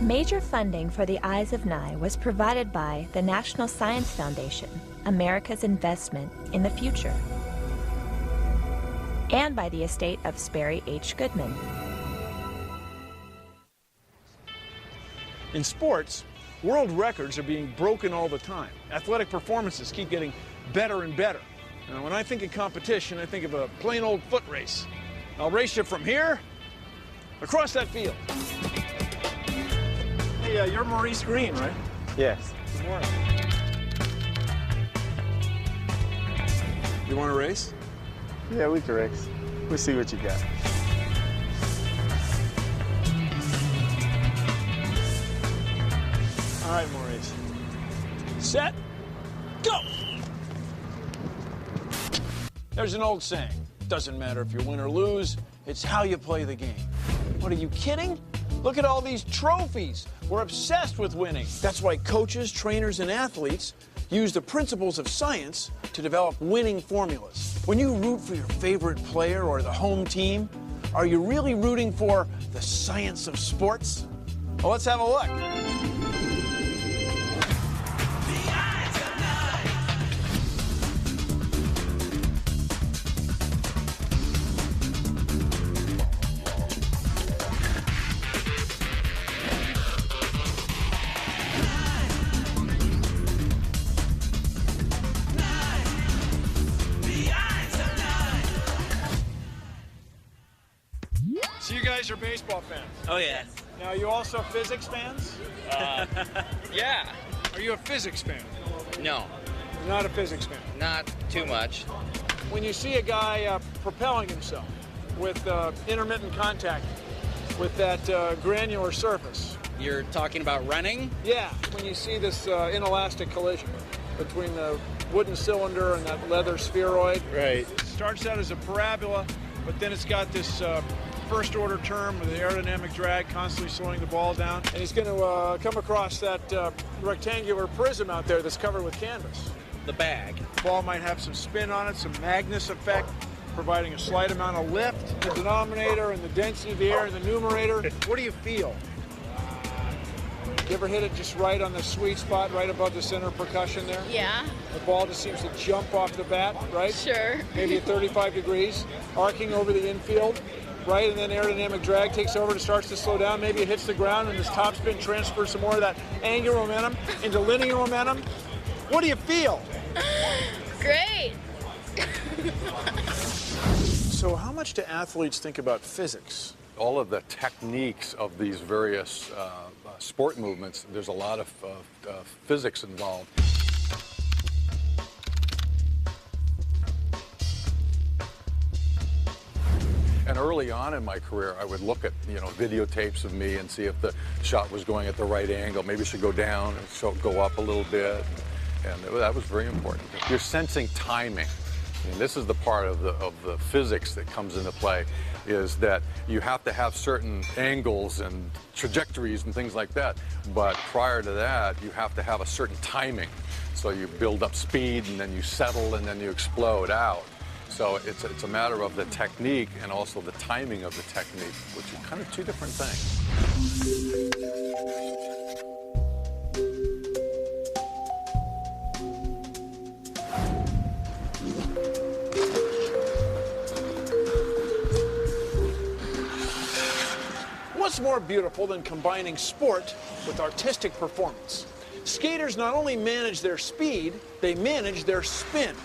Major funding for the Eyes of Nye was provided by the National Science Foundation, America's investment in the future, and by the estate of Sperry H. Goodman. In sports, world records are being broken all the time. Athletic performances keep getting better and better. Now, when I think of competition, I think of a plain old foot race. I'll race you from here across that field. Hey, you're Maurice Green, right? Yes. Good morning. You want to race? Yeah, we can race. We'll see what you got. All right, Maurice. Set, go! There's an old saying. Doesn't matter if you win or lose, it's how you play the game. What, are you kidding? Look at all these trophies. We're obsessed with winning. That's why coaches, trainers, and athletes use the principles of science to develop winning formulas. When you root for your favorite player or the home team, are you really rooting for the science of sports? Well, let's have a look. So you guys are baseball fans? Oh, yeah. Now, you also physics fans? Yeah. Are you a physics fan? No, You're not a physics fan. not too much. When you see a guy propelling himself with intermittent contact with that granular surface. You're talking about running? Yeah, when you see this inelastic collision between the wooden cylinder and that leather spheroid. Right. It starts out as a parabola, but then it's got this first order term with the aerodynamic drag constantly slowing the ball down. And he's going to come across that rectangular prism out there that's covered with canvas. The bag. The ball might have some spin on it, some Magnus effect, providing a slight amount of lift. The denominator and the density of the air in the numerator. What do you feel? You ever hit it just right on the sweet spot, right above the center of percussion there? Yeah, The ball just seems to jump off the bat, right? sure. Maybe at 35 degrees, arcing over the infield, right? And then aerodynamic drag takes over and it starts to slow down. Maybe it hits the ground and this topspin transfers some more of that angular momentum into linear momentum. What do you feel? Great. So how much do athletes think about physics? All of the techniques of these various sport movements, there's a lot of physics involved. And early on in my career, I would look at, videotapes of me and see if the shot was going at the right angle. Maybe it should go down and so go up a little bit. And that was very important. You're sensing timing. And this is the part of the physics that comes into play, is that you have to have certain angles and trajectories and things like that. But prior to that, you have to have a certain timing. So you build up speed and then you settle and then you explode out. So it's a matter of the technique and also the timing of the technique, which are kind of two different things. What's more beautiful than combining sport with artistic performance? Skaters not only manage their speed, they manage their spin,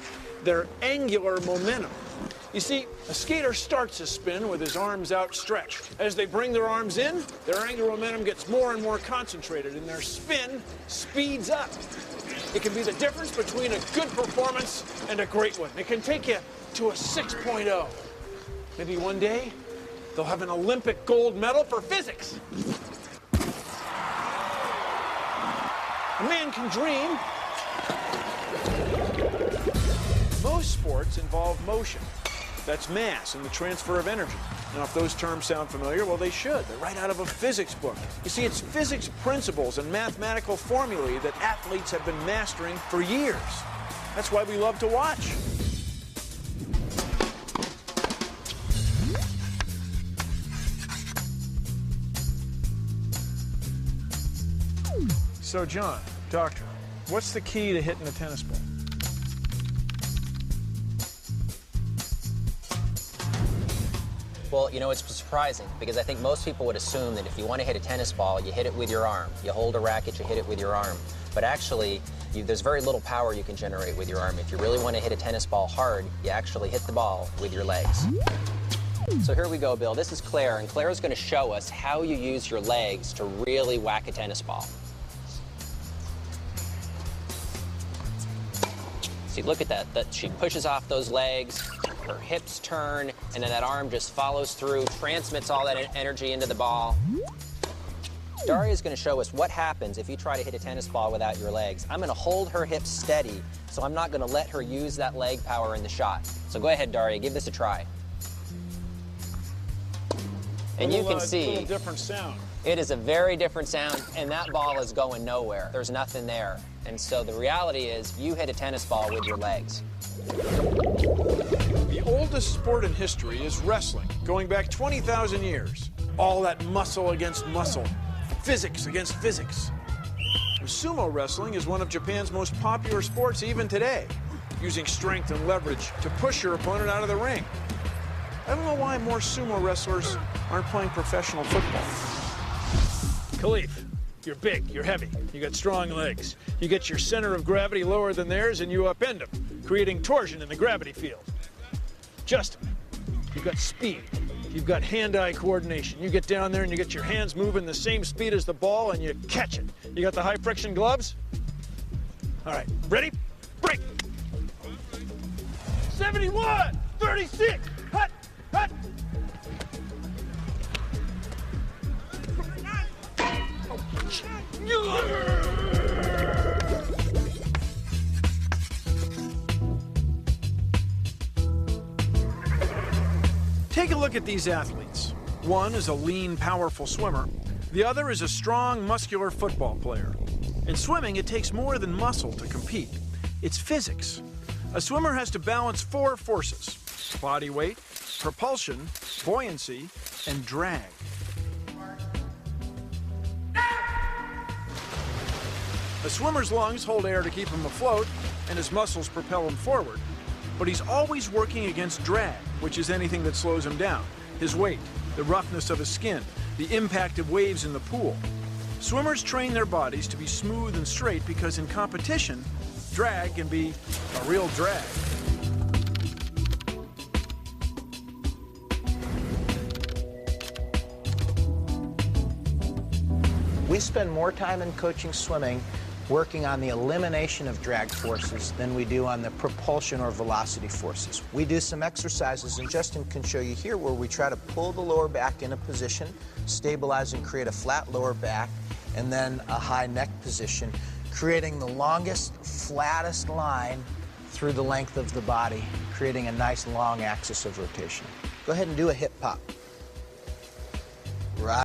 their angular momentum. You see, a skater starts a spin with his arms outstretched. As they bring their arms in, their angular momentum gets more and more concentrated, and their spin speeds up. It can be the difference between a good performance and a great one. It can take you to a 6.0. Maybe one day, they'll have an Olympic gold medal for physics. A man can dream. Most sports involve motion. That's mass and the transfer of energy. Now, if those terms sound familiar, well, they should. They're right out of a physics book. You see, it's physics principles and mathematical formulae that athletes have been mastering for years. That's why we love to watch. So, John, doctor, what's the key to hitting a tennis ball? Well, you know, it's surprising because I think most people would assume that if you want to hit a tennis ball, you hit it with your arm. You hold a racket, you hit it with your arm. But actually, there's very little power you can generate with your arm. If you really want to hit a tennis ball hard, you actually hit the ball with your legs. So here we go, Bill. This is Claire, and Claire's going to show us how you use your legs to really whack a tennis ball. See, look at that. She pushes off those legs, her hips turn, and then that arm just follows through, transmits all that energy into the ball. Daria's going to show us what happens if you try to hit a tennis ball without your legs. I'm going to hold her hips steady, so I'm not going to let her use that leg power in the shot. So go ahead, Daria, give this a try. And you can see, little different sound. It is a very different sound, and that ball is going nowhere. There's nothing there. And so the reality is you hit a tennis ball with your legs. The oldest sport in history is wrestling, going back 20,000 years. All that muscle against muscle, physics against physics. Sumo wrestling is one of Japan's most popular sports even today, using strength and leverage to push your opponent out of the ring. I don't know why more sumo wrestlers aren't playing professional football. Khalif, you're big, you're heavy, you got strong legs. You get your center of gravity lower than theirs and you upend them, creating torsion in the gravity field. Justin, you've got speed, you've got hand-eye coordination. You get down there and you get your hands moving the same speed as the ball and you catch it. You got the high-friction gloves? All right, ready? Break! 71, 36, hut, hut! Take a look at these athletes. One is a lean, powerful swimmer. The other is a strong, muscular football player. In swimming, it takes more than muscle to compete. It's physics. A swimmer has to balance 4 forces: body weight, propulsion, buoyancy, and drag. A swimmer's lungs hold air to keep him afloat, and his muscles propel him forward. But he's always working against drag, which is anything that slows him down. His weight, the roughness of his skin, the impact of waves in the pool. Swimmers train their bodies to be smooth and straight because in competition, drag can be a real drag. We spend more time in coaching swimming working on the elimination of drag forces than we do on the propulsion or velocity forces. We do some exercises, and Justin can show you here, where we try to pull the lower back in a position, stabilize and create a flat lower back, and then a high neck position, creating the longest, flattest line through the length of the body, creating a nice long axis of rotation. Go ahead and do a hip pop. Right.